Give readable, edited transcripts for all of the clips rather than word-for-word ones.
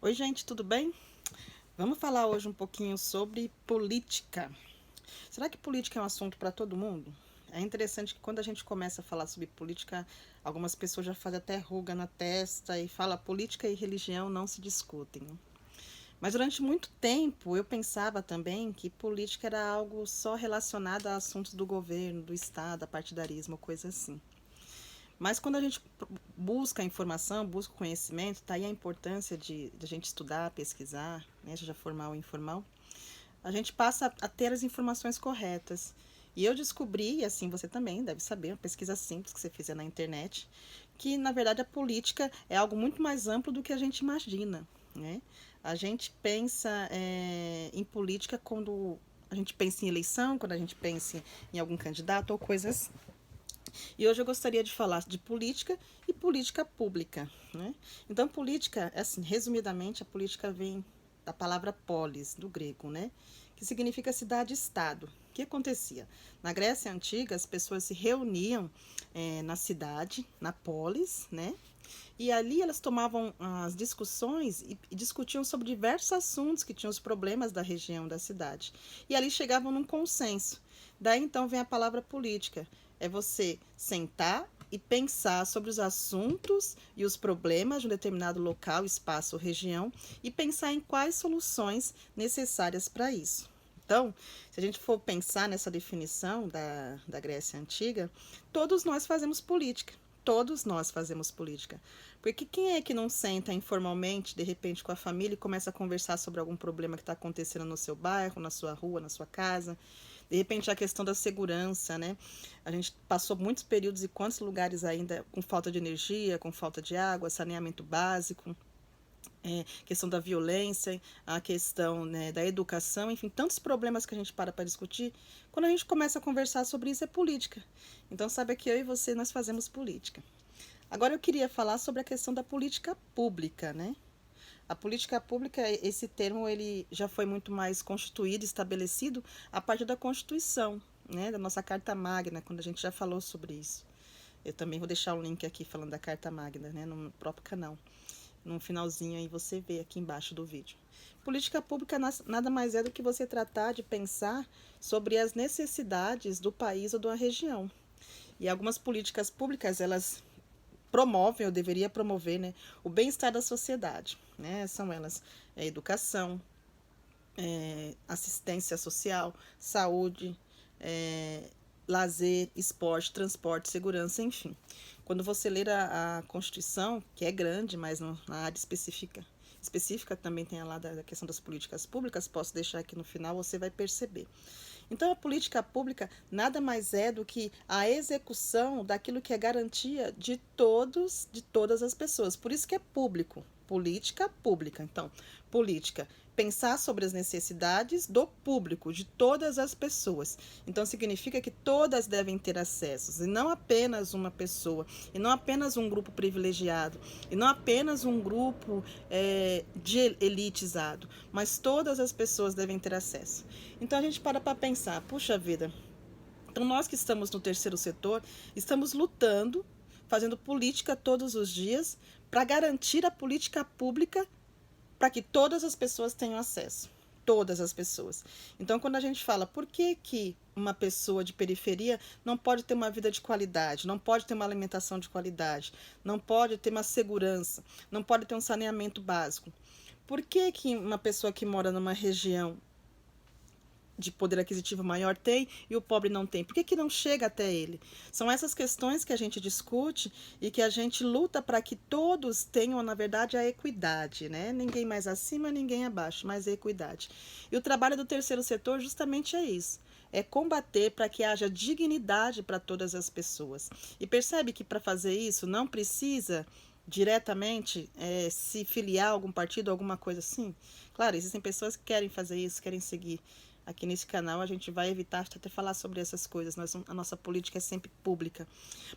Oi, gente, tudo bem? Vamos falar hoje um pouquinho sobre política. Será que política é um assunto para todo mundo? É interessante que quando a gente começa a falar sobre política, algumas pessoas já fazem até ruga na testa e fala política e religião não se discutem. Mas durante muito tempo eu pensava também que política era algo só relacionado a assuntos do governo, do Estado, a partidarismo, coisa assim. Mas quando a gente busca informação, busca conhecimento, tá aí a importância de a gente estudar, pesquisar, né, seja formal ou informal, a gente passa a ter as informações corretas. E eu descobri, e assim você também deve saber, uma pesquisa simples que você fizer na internet, que na verdade a política é algo muito mais amplo do que a gente imagina, né? A gente pensa em política quando a gente pensa em eleição, quando a gente pensa em algum candidato ou coisas assim. E hoje eu gostaria de falar de política e política pública, né? Então, política, assim, resumidamente, a política vem da palavra polis, do grego, né? Que significa cidade-estado. O que acontecia? Na Grécia Antiga, as pessoas se reuniam na cidade, na polis, né? E ali elas tomavam as discussões e discutiam sobre diversos assuntos que tinham os problemas da região, da cidade. E ali chegavam num consenso. Daí então vem a palavra política. É você sentar e pensar sobre os assuntos e os problemas de um determinado local, espaço ou região e pensar em quais soluções necessárias para isso. Então, se a gente for pensar nessa definição da Grécia Antiga, todos nós fazemos política. Todos nós fazemos política. Porque quem é que não senta informalmente, de repente, com a família e começa a conversar sobre algum problema que está acontecendo no seu bairro, na sua rua, na sua casa? De repente, a questão da segurança, né? A gente passou muitos períodos e quantos lugares ainda com falta de energia, com falta de água, saneamento básico, questão da violência, a questão, né, da educação, enfim, tantos problemas que a gente para discutir. Quando a gente começa a conversar sobre isso, é política. Então, sabe que eu e você, nós fazemos política. Agora eu queria falar sobre a questão da política pública, né? A política pública, esse termo, ele já foi muito mais constituído, estabelecido a partir da Constituição, né? Da nossa Carta Magna, quando a gente já falou sobre isso. Eu também vou deixar um link aqui falando da Carta Magna, né? No próprio canal. No finalzinho aí você vê aqui embaixo do vídeo. Política pública nada mais é do que você tratar de pensar sobre as necessidades do país ou da região. E algumas políticas públicas, elas promovem, ou deveria promover, né, o bem-estar da sociedade. Né? São elas educação, assistência social, saúde, lazer, esporte, transporte, segurança, enfim. Quando você ler a Constituição, que é grande, mas na área específica também tem lá da questão das políticas públicas, posso deixar aqui no final, você vai perceber. Então, a política pública nada mais é do que a execução daquilo que é garantia de todos, de todas as pessoas. Por isso que é público, política pública. Então, política, pensar sobre as necessidades do público, de todas as pessoas. Então, significa que todas devem ter acessos, e não apenas uma pessoa, e não apenas um grupo privilegiado, e não apenas um grupo de elitizado, mas todas as pessoas devem ter acesso. Então, a gente para pensar, puxa vida, então nós que estamos no terceiro setor, estamos lutando, fazendo política todos os dias, para garantir a política pública para que todas as pessoas tenham acesso. Todas as pessoas. Então, quando a gente fala por que uma pessoa de periferia não pode ter uma vida de qualidade, não pode ter uma alimentação de qualidade, não pode ter uma segurança, não pode ter um saneamento básico. Por que uma pessoa que mora numa região de poder aquisitivo maior tem e o pobre não tem? Por que não chega até ele? São essas questões que a gente discute e que a gente luta para que todos tenham, na verdade, a equidade, né? Ninguém mais acima, ninguém abaixo, mas a equidade. E o trabalho do terceiro setor justamente é isso. É combater para que haja dignidade para todas as pessoas. E percebe que para fazer isso não precisa diretamente se filiar a algum partido, alguma coisa assim. Claro, existem pessoas que querem fazer isso, querem seguir. Aqui nesse canal a gente vai evitar até falar sobre essas coisas. A nossa política é sempre pública.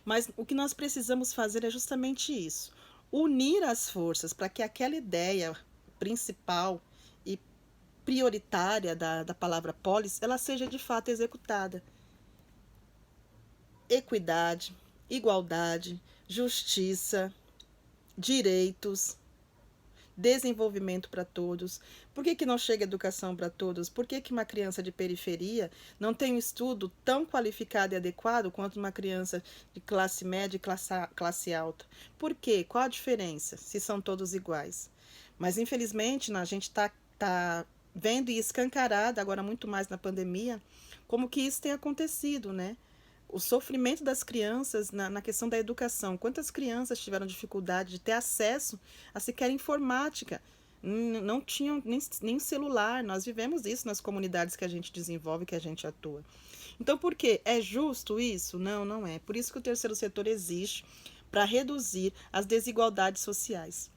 Mas o que nós precisamos fazer é justamente isso. Unir as forças para que aquela ideia principal e prioritária da palavra polis, ela seja de fato executada. Equidade, igualdade, justiça, direitos, desenvolvimento para todos? Por que não chega educação para todos? Por que uma criança de periferia não tem um estudo tão qualificado e adequado quanto uma criança de classe média e classe alta? Por quê? Qual a diferença, se são todos iguais? Mas, infelizmente, a gente tá vendo e escancarado, agora muito mais na pandemia, como que isso tem acontecido, né? O sofrimento das crianças na questão da educação. Quantas crianças tiveram dificuldade de ter acesso a sequer informática? Não tinham nem celular. Nós vivemos isso nas comunidades que a gente desenvolve, que a gente atua. Então, por quê? É justo isso? Não, não é. Por isso que o terceiro setor existe, para reduzir as desigualdades sociais.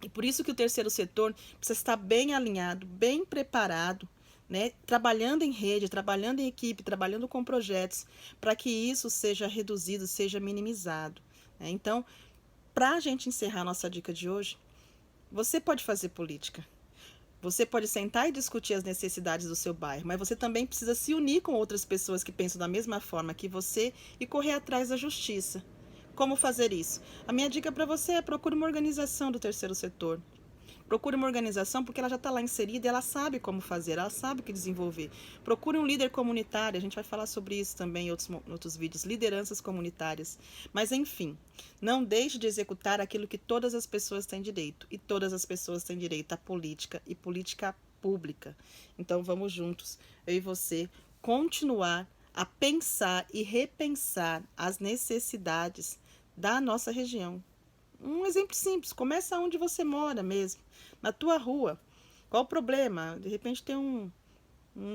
E por isso que o terceiro setor precisa estar bem alinhado, bem preparado, né? Trabalhando em rede, trabalhando em equipe, trabalhando com projetos, para que isso seja reduzido, seja minimizado, né? Então, para a gente encerrar a nossa dica de hoje, você pode fazer política. Você pode sentar e discutir as necessidades do seu bairro, mas você também precisa se unir com outras pessoas que pensam da mesma forma que você e correr atrás da justiça. Como fazer isso? A minha dica para você é procure uma organização do terceiro setor. Procure uma organização porque ela já está lá inserida e ela sabe como fazer, ela sabe o que desenvolver. Procure um líder comunitário, a gente vai falar sobre isso também em outros vídeos, lideranças comunitárias. Mas, enfim, não deixe de executar aquilo que todas as pessoas têm direito. E todas as pessoas têm direito à política e política pública. Então, vamos juntos, eu e você, continuar a pensar e repensar as necessidades da nossa região. Um exemplo simples, começa onde você mora mesmo, na tua rua. Qual o problema? De repente tem um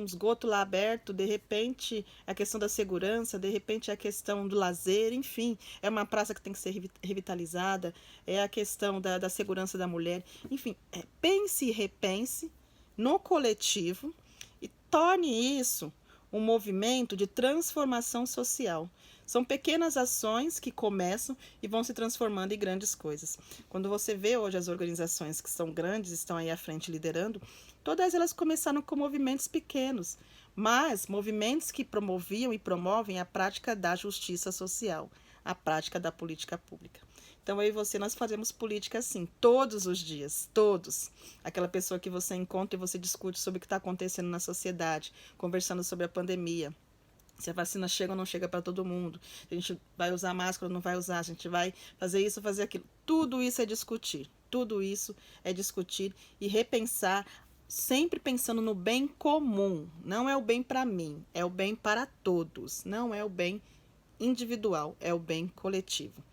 esgoto lá aberto, de repente a questão da segurança, de repente a questão do lazer, enfim, é uma praça que tem que ser revitalizada, é a questão da segurança da mulher, enfim, pense e repense no coletivo e torne isso um movimento de transformação social. São pequenas ações que começam e vão se transformando em grandes coisas. Quando você vê hoje as organizações que são grandes, estão aí à frente liderando, todas elas começaram com movimentos pequenos, mas movimentos que promoviam e promovem a prática da justiça social, a prática da política pública. Então, eu e você, nós fazemos política assim, todos os dias, todos. Aquela pessoa que você encontra e você discute sobre o que está acontecendo na sociedade, conversando sobre a pandemia. Se a vacina chega ou não chega para todo mundo. A gente vai usar máscara ou não vai usar. A gente vai fazer isso ou fazer aquilo. Tudo isso é discutir. Tudo isso é discutir e repensar, sempre pensando no bem comum. Não é o bem para mim, é o bem para todos. Não é o bem individual, é o bem coletivo.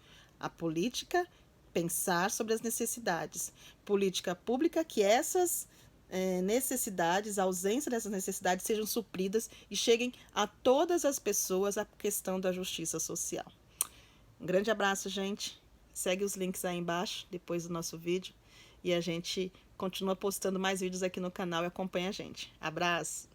A política, pensar sobre as necessidades. Política pública, que essas necessidades, a ausência dessas necessidades sejam supridas e cheguem a todas as pessoas a questão da justiça social. Um grande abraço, gente. Segue os links aí embaixo, depois do nosso vídeo. E a gente continua postando mais vídeos aqui no canal e acompanha a gente. Abraço!